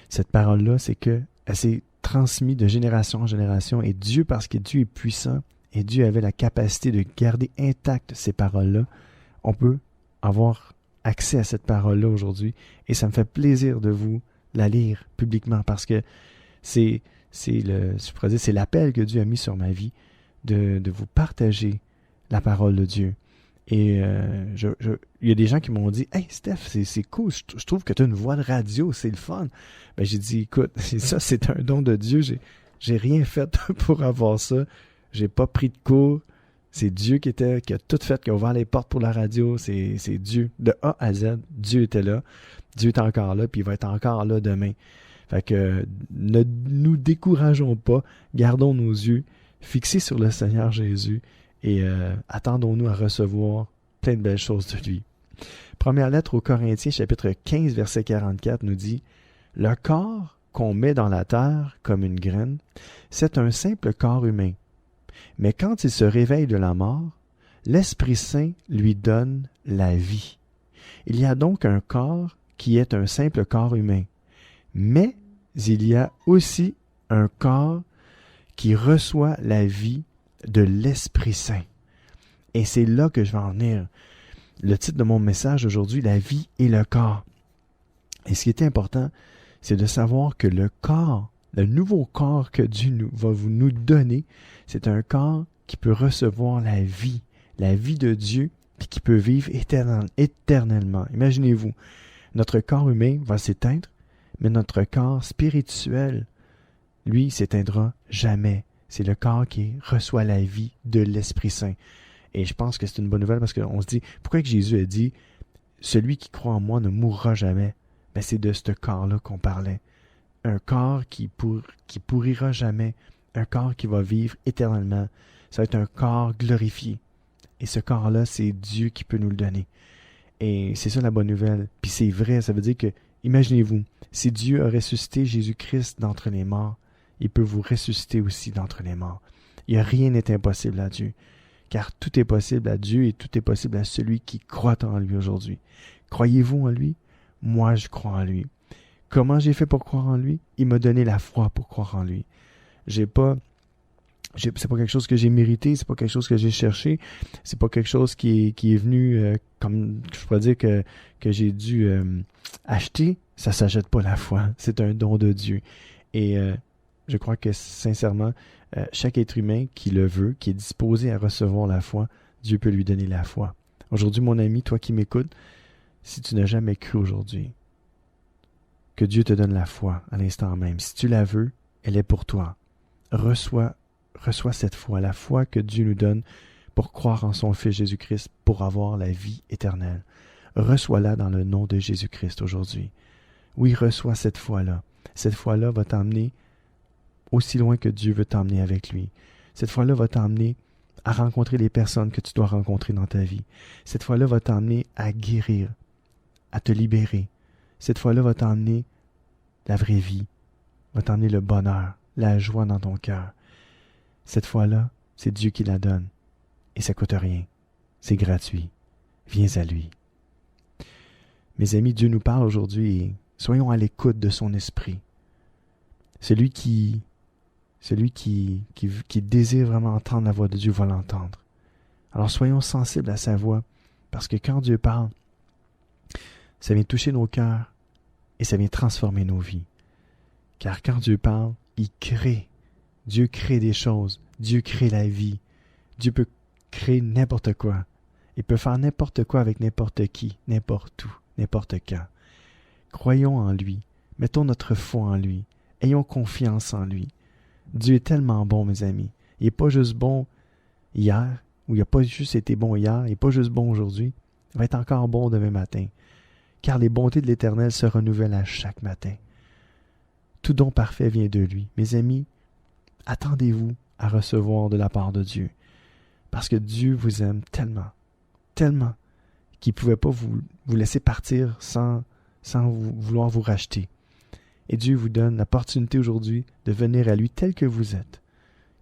cette parole-là, c'est qu'elle s'est transmise de génération en génération. Et Dieu, parce que Dieu est puissant, et Dieu avait la capacité de garder intactes ces paroles-là, on peut avoir accès à cette parole-là aujourd'hui. Et ça me fait plaisir de vous la lire publiquement, parce que c'est l'appel que Dieu a mis sur ma vie, de vous partager la parole de Dieu. Et il y a des gens qui m'ont dit « Hey Steph, c'est cool, je trouve que tu as une voix de radio, c'est le fun. » Ben j'ai dit « Écoute, ça c'est un don de Dieu, j'ai rien fait pour avoir ça, j'ai pas pris de cours, C'est Dieu qui a tout fait, qui a ouvert les portes pour la radio. C'est Dieu. De A à Z, Dieu était là. Dieu est encore là, puis il va être encore là demain. Fait que ne nous décourageons pas. Gardons nos yeux fixés sur le Seigneur Jésus et attendons-nous à recevoir plein de belles choses de lui. Première lettre aux Corinthiens, chapitre 15, verset 44, nous dit « Le corps qu'on met dans la terre comme une graine, c'est un simple corps humain. Mais quand il se réveille de la mort, l'Esprit Saint lui donne la vie. Il y a donc un corps qui est un simple corps humain. Mais il y a aussi un corps qui reçoit la vie de l'Esprit Saint. » Et c'est là que je vais en venir. Le titre de mon message aujourd'hui, la vie et le corps. Et ce qui est important, c'est de savoir que le corps, le nouveau corps que Dieu va nous donner, c'est un corps qui peut recevoir la vie de Dieu, puis qui peut vivre éternellement. Imaginez-vous, notre corps humain va s'éteindre, mais notre corps spirituel, lui, s'éteindra jamais. C'est le corps qui reçoit la vie de l'Esprit Saint. Et je pense que c'est une bonne nouvelle parce qu'on se dit, pourquoi que Jésus a dit, celui qui croit en moi ne mourra jamais? Ben, c'est de ce corps-là qu'on parlait. Un corps qui pourrira jamais. Un corps qui va vivre éternellement. Ça va être un corps glorifié. Et ce corps-là, c'est Dieu qui peut nous le donner. Et c'est ça la bonne nouvelle. Puis c'est vrai, ça veut dire que, imaginez-vous, si Dieu a ressuscité Jésus-Christ d'entre les morts, il peut vous ressusciter aussi d'entre les morts. Rien n'est impossible à Dieu. Car tout est possible à Dieu et tout est possible à celui qui croit en lui aujourd'hui. Croyez-vous en lui? Moi, je crois en lui. Comment j'ai fait pour croire en lui? Il m'a donné la foi pour croire en lui. C'est pas quelque chose que j'ai mérité, c'est pas quelque chose que j'ai cherché, c'est pas quelque chose qui est venu, comme je pourrais dire que j'ai dû acheter. Ça s'achète pas la foi, c'est un don de Dieu. Et je crois que sincèrement, chaque être humain qui le veut, qui est disposé à recevoir la foi, Dieu peut lui donner la foi. Aujourd'hui, mon ami, toi qui m'écoutes, si tu n'as jamais cru aujourd'hui, que Dieu te donne la foi à l'instant même. Si tu la veux, elle est pour toi. Reçois cette foi, la foi que Dieu nous donne pour croire en son Fils Jésus-Christ, pour avoir la vie éternelle. Reçois-la dans le nom de Jésus-Christ aujourd'hui. Oui, reçois cette foi-là. Cette foi-là va t'emmener aussi loin que Dieu veut t'emmener avec lui. Cette foi-là va t'emmener à rencontrer les personnes que tu dois rencontrer dans ta vie. Cette foi-là va t'emmener à guérir, à te libérer. Cette foi-là va t'emmener la vraie vie, va t'emmener le bonheur, la joie dans ton cœur. Cette foi-là, c'est Dieu qui la donne. Et ça ne coûte rien. C'est gratuit. Viens à lui. Mes amis, Dieu nous parle aujourd'hui et soyons à l'écoute de son esprit. Celui qui désire vraiment entendre la voix de Dieu va l'entendre. Alors soyons sensibles à sa voix, parce que quand Dieu parle, ça vient toucher nos cœurs et ça vient transformer nos vies. Car quand Dieu parle, il crée. Dieu crée des choses. Dieu crée la vie. Dieu peut créer n'importe quoi. Il peut faire n'importe quoi avec n'importe qui, n'importe où, n'importe quand. Croyons en lui. Mettons notre foi en lui. Ayons confiance en lui. Dieu est tellement bon, mes amis. Il n'est pas juste bon hier, ou il n'a pas juste été bon hier, il n'est pas juste bon aujourd'hui. Il va être encore bon demain matin. Car les bontés de l'Éternel se renouvellent à chaque matin. Tout don parfait vient de lui. Mes amis, attendez-vous à recevoir de la part de Dieu. Parce que Dieu vous aime tellement, tellement, qu'il ne pouvait pas vous laisser partir sans vouloir vous racheter. Et Dieu vous donne l'opportunité aujourd'hui de venir à lui tel que vous êtes.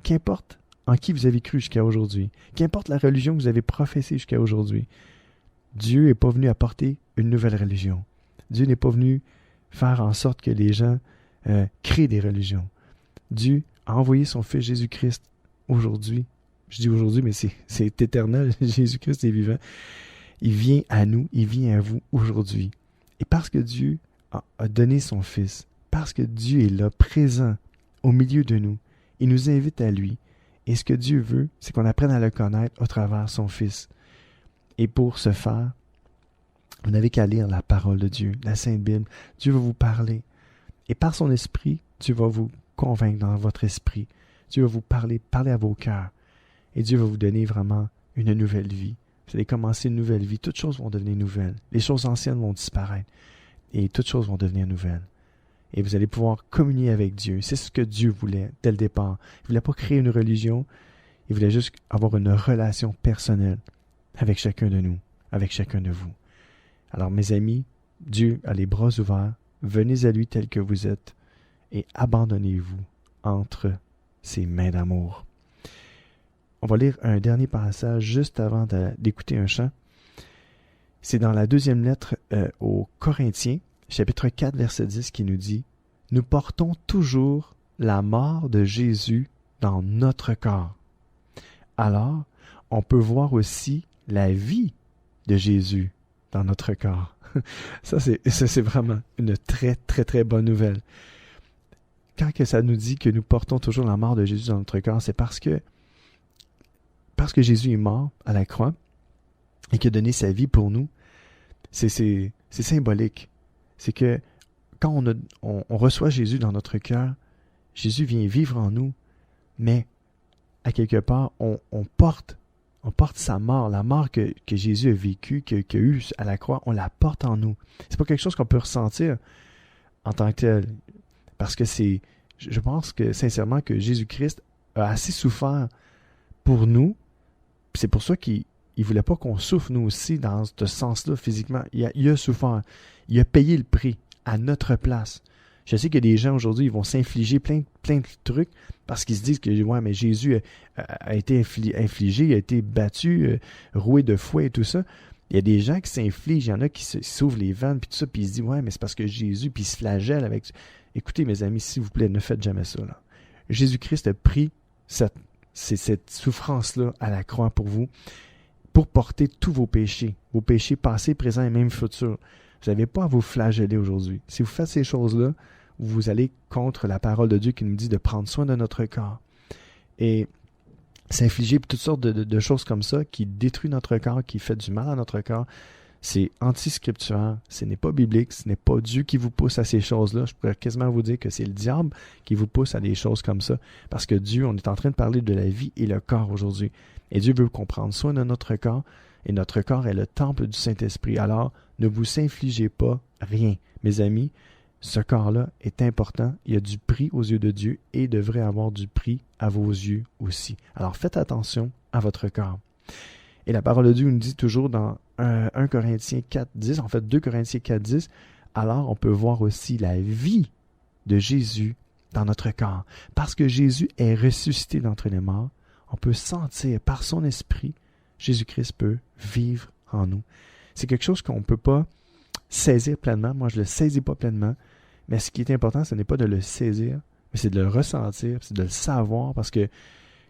Qu'importe en qui vous avez cru jusqu'à aujourd'hui, qu'importe la religion que vous avez professée jusqu'à aujourd'hui, Dieu n'est pas venu apporter une nouvelle religion. Dieu n'est pas venu faire en sorte que les gens créent des religions. Dieu a envoyé son Fils Jésus-Christ aujourd'hui. Je dis aujourd'hui, mais c'est éternel. Jésus-Christ est vivant. Il vient à nous, il vient à vous aujourd'hui. Et parce que Dieu a donné son Fils, parce que Dieu est là, présent, au milieu de nous, il nous invite à lui. Et ce que Dieu veut, c'est qu'on apprenne à le connaître au travers son Fils. Et pour ce faire, vous n'avez qu'à lire la parole de Dieu, la Sainte Bible. Dieu va vous parler. Et par son esprit, Dieu va vous convaincre dans votre esprit. Dieu va vous parler à vos cœurs. Et Dieu va vous donner vraiment une nouvelle vie. Vous allez commencer une nouvelle vie. Toutes choses vont devenir nouvelles. Les choses anciennes vont disparaître. Et toutes choses vont devenir nouvelles. Et vous allez pouvoir communier avec Dieu. C'est ce que Dieu voulait dès le départ. Il ne voulait pas créer une religion. Il voulait juste avoir une relation personnelle avec chacun de nous, avec chacun de vous. Alors, mes amis, Dieu a les bras ouverts. Venez à lui tel que vous êtes et abandonnez-vous entre ses mains d'amour. On va lire un dernier passage juste avant d'écouter un chant. C'est dans la deuxième lettre aux Corinthiens, chapitre 4, verset 10, qui nous dit « Nous portons toujours la mort de Jésus dans notre corps. Alors, on peut voir aussi la vie de Jésus dans notre corps. » Ça, c'est vraiment une très, très, très bonne nouvelle. Quand que ça nous dit que nous portons toujours la mort de Jésus dans notre corps, c'est parce que Jésus est mort à la croix et qu'il a donné sa vie pour nous. C'est symbolique. C'est que quand on reçoit Jésus dans notre cœur, Jésus vient vivre en nous, mais à quelque part, on porte sa mort, la mort que Jésus a vécue, qu'il a eue à la croix, on la porte en nous. C'est pas quelque chose qu'on peut ressentir en tant que tel, parce que je pense que sincèrement que Jésus-Christ a assez souffert pour nous. C'est pour ça qu'il ne voulait pas qu'on souffre nous aussi dans ce sens-là physiquement. Il a souffert. Il a payé le prix à notre place. Je sais qu'il y a des gens aujourd'hui, ils vont s'infliger plein de trucs parce qu'ils se disent que ouais, mais Jésus a été infligé, il a été battu, roué de fouet et tout ça. Il y a des gens qui s'infligent, il y en a qui s'ouvrent les veines puis tout ça, puis ils se disent ouais, mais c'est parce que Jésus, puis ils se flagellent avec. Écoutez, mes amis, s'il vous plaît, ne faites jamais ça, là. Jésus-Christ a pris cette souffrance-là à la croix pour vous, pour porter tous vos péchés passés, présents et même futurs. Vous n'avez pas à vous flageller aujourd'hui. Si vous faites ces choses-là, vous allez contre la parole de Dieu qui nous dit de prendre soin de notre corps. Et s'infliger toutes sortes de choses comme ça qui détruisent notre corps, qui fait du mal à notre corps, c'est anti-scripturaire, ce n'est pas biblique, ce n'est pas Dieu qui vous pousse à ces choses-là. Je pourrais quasiment vous dire que c'est le diable qui vous pousse à des choses comme ça. Parce que Dieu, on est en train de parler de la vie et le corps aujourd'hui. Et Dieu veut qu'on prenne soin de notre corps, et notre corps est le temple du Saint-Esprit. Alors, ne vous infligez pas rien. Mes amis, ce corps-là est important, il y a du prix aux yeux de Dieu et devrait avoir du prix à vos yeux aussi. Alors, faites attention à votre corps. Et la parole de Dieu nous dit toujours dans 1 Corinthiens 4.10, en fait 2 Corinthiens 4.10, alors on peut voir aussi la vie de Jésus dans notre corps. Parce que Jésus est ressuscité d'entre les morts, on peut sentir par son esprit, Jésus-Christ peut vivre en nous. C'est quelque chose qu'on ne peut pas saisir pleinement. Moi, je ne le saisis pas pleinement. Mais ce qui est important, ce n'est pas de le saisir, mais c'est de le ressentir, c'est de le savoir parce que,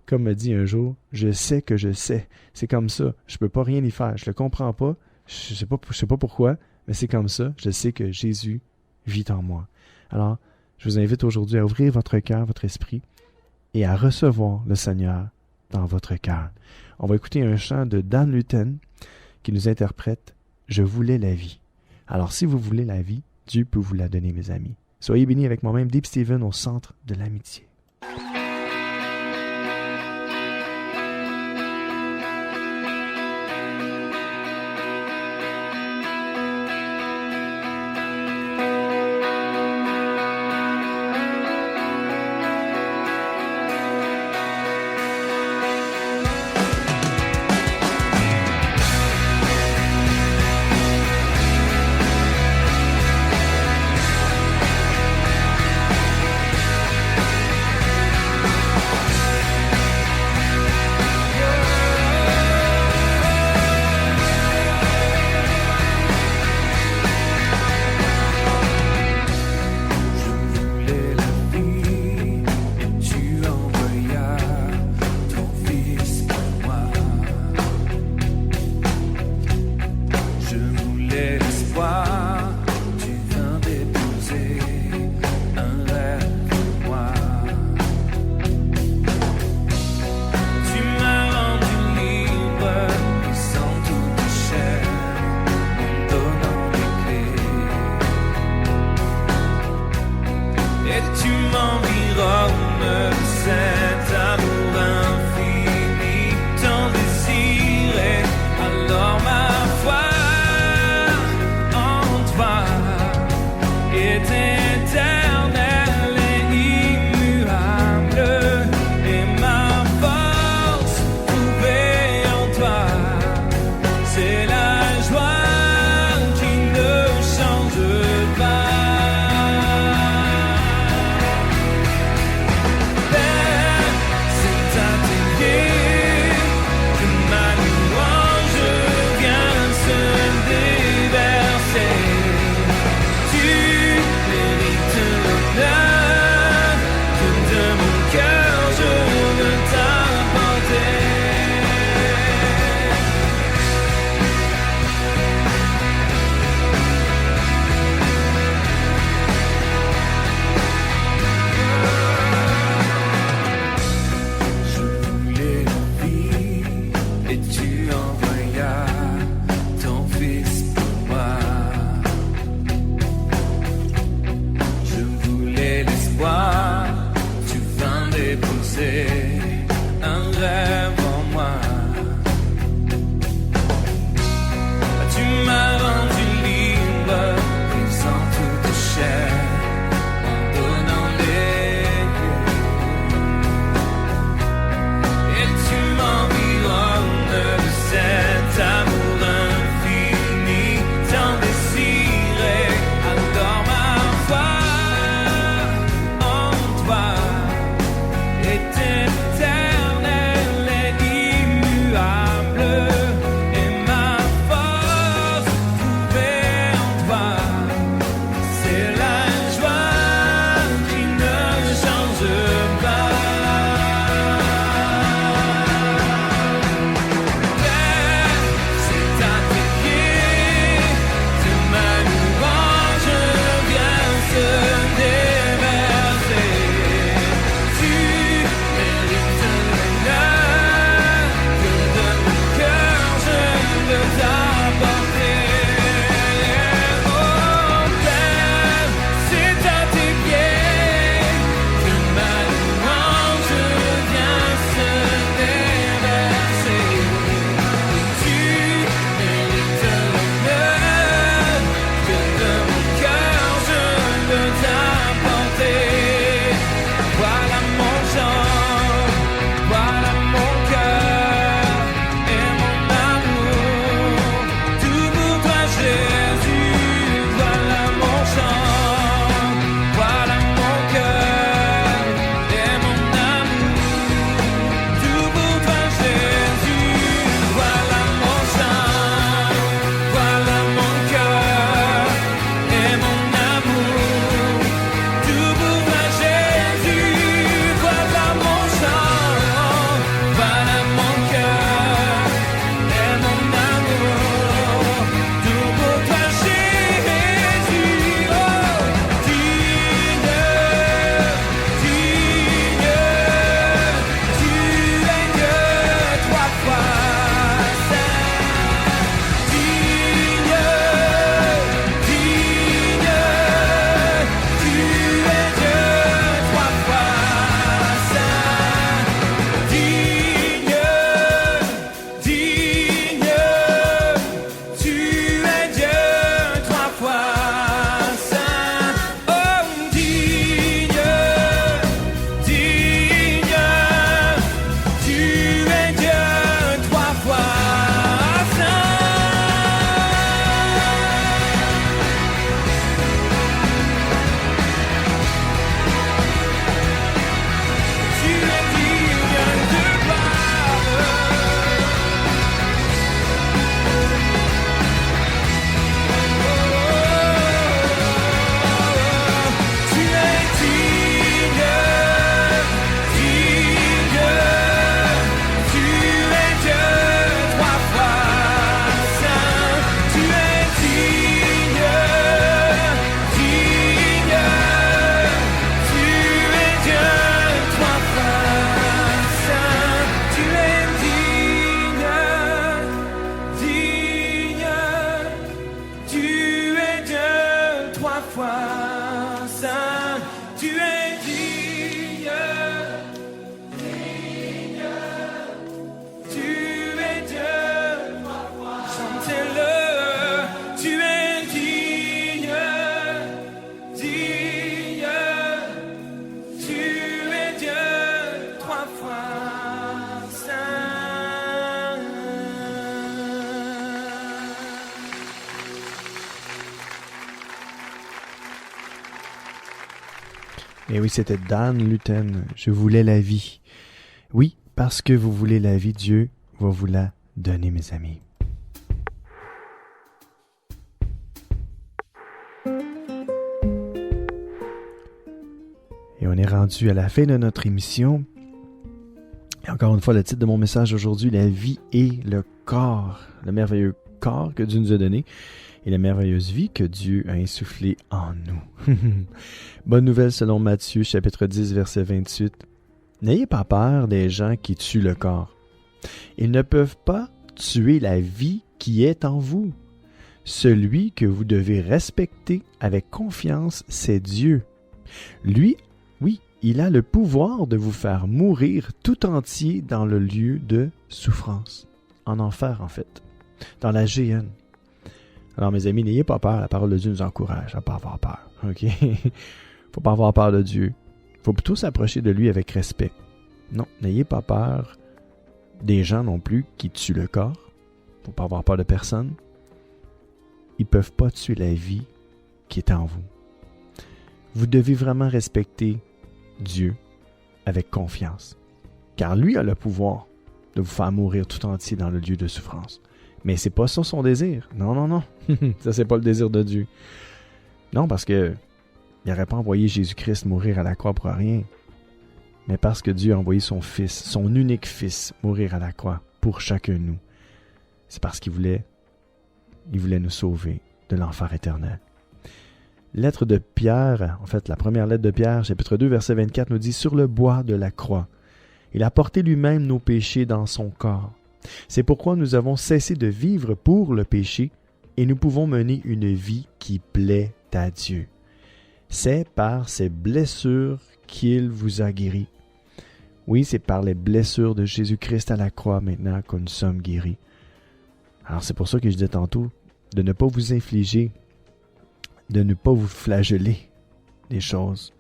comme m'a dit un jour, je sais que je sais. C'est comme ça. Je ne peux pas rien y faire. Je ne le comprends pas. Je sais pas pourquoi, mais c'est comme ça. Je sais que Jésus vit en moi. Alors, je vous invite aujourd'hui à ouvrir votre cœur, votre esprit et à recevoir le Seigneur dans votre cœur. On va écouter un chant de Dan Luten qui nous interprète « Je voulais la vie ». Alors, si vous voulez la vie, Dieu peut vous la donner, mes amis. Soyez bénis avec moi-même, Deep Steven, au centre de l'amitié. Et oui, c'était Dan Lutten. Je voulais la vie. Oui, parce que vous voulez la vie, Dieu va vous la donner, mes amis. Et on est rendu à la fin de notre émission. Et encore une fois, le titre de mon message aujourd'hui, la vie et le corps. Le merveilleux corps que Dieu nous a donné et la merveilleuse vie que Dieu a insufflée en nous. Bonne nouvelle selon Matthieu, chapitre 10, verset 28. N'ayez pas peur des gens qui tuent le corps. Ils ne peuvent pas tuer la vie qui est en vous. Celui que vous devez respecter avec confiance, c'est Dieu. Lui, oui, il a le pouvoir de vous faire mourir tout entier dans le lieu de souffrance. En enfer, en fait. Dans la géhenne. Alors, mes amis, n'ayez pas peur. La parole de Dieu nous encourage à ne pas avoir peur. OK? Faut pas avoir peur de Dieu. Faut plutôt s'approcher de lui avec respect. Non, n'ayez pas peur des gens non plus qui tuent le corps. Faut pas avoir peur de personne. Ils ne peuvent pas tuer la vie qui est en vous. Vous devez vraiment respecter Dieu avec confiance. Car lui a le pouvoir de vous faire mourir tout entier dans le lieu de souffrance. Mais c'est pas ça son désir. Non, non, non. Ça, c'est pas le désir de Dieu. Non, parce que il n'aurait pas envoyé Jésus-Christ mourir à la croix pour rien. Mais parce que Dieu a envoyé son Fils, son unique Fils, mourir à la croix pour chacun de nous. C'est parce qu'il voulait nous sauver de l'enfer éternel. Lettre de Pierre, en fait la première lettre de Pierre, chapitre 2, verset 24, nous dit « Sur le bois de la croix, il a porté lui-même nos péchés dans son corps. C'est pourquoi nous avons cessé de vivre pour le péché et nous pouvons mener une vie qui plaît à Dieu. C'est par ses blessures qu'il vous a guéris. » Oui, c'est par les blessures de Jésus-Christ à la croix maintenant que nous sommes guéris. Alors c'est pour ça que je disais tantôt de ne pas vous infliger, de ne pas vous flageller des choses.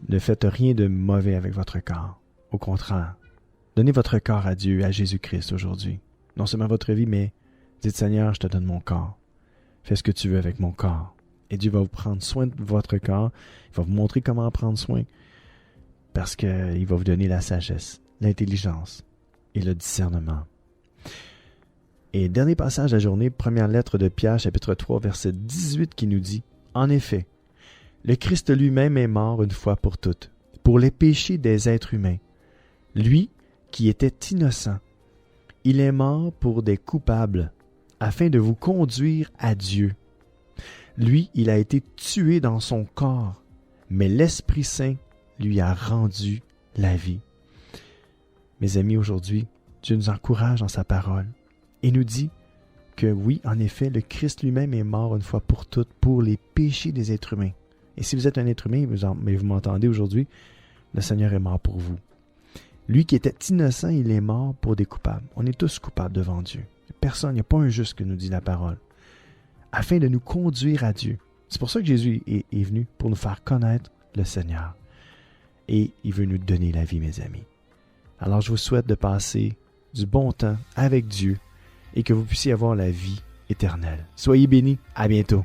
Ne faites rien de mauvais avec votre corps. Au contraire, donnez votre corps à Dieu, à Jésus-Christ aujourd'hui. Non seulement votre vie, mais dites Seigneur, je te donne mon corps. Fais ce que tu veux avec mon corps. Et Dieu va vous prendre soin de votre corps. Il va vous montrer comment en prendre soin. Parce qu'il va vous donner la sagesse, l'intelligence et le discernement. Et dernier passage de la journée, première lettre de Pierre, chapitre 3, verset 18, qui nous dit « En effet, le Christ lui-même est mort une fois pour toutes, pour les péchés des êtres humains. Lui qui était innocent, il est mort pour des coupables, afin de vous conduire à Dieu. Lui, il a été tué dans son corps, mais l'Esprit Saint lui a rendu la vie. » Mes amis, aujourd'hui, Dieu nous encourage dans sa parole et nous dit que oui, en effet, le Christ lui-même est mort une fois pour toutes pour les péchés des êtres humains. Et si vous êtes un être humain, mais vous m'entendez aujourd'hui, le Seigneur est mort pour vous. Lui qui était innocent, il est mort pour des coupables. On est tous coupables devant Dieu. Personne, il n'y a pas un juste que nous dit la parole. Afin de nous conduire à Dieu. C'est pour ça que Jésus est venu, pour nous faire connaître le Seigneur. Et il veut nous donner la vie, mes amis. Alors je vous souhaite de passer du bon temps avec Dieu et que vous puissiez avoir la vie éternelle. Soyez bénis, à bientôt.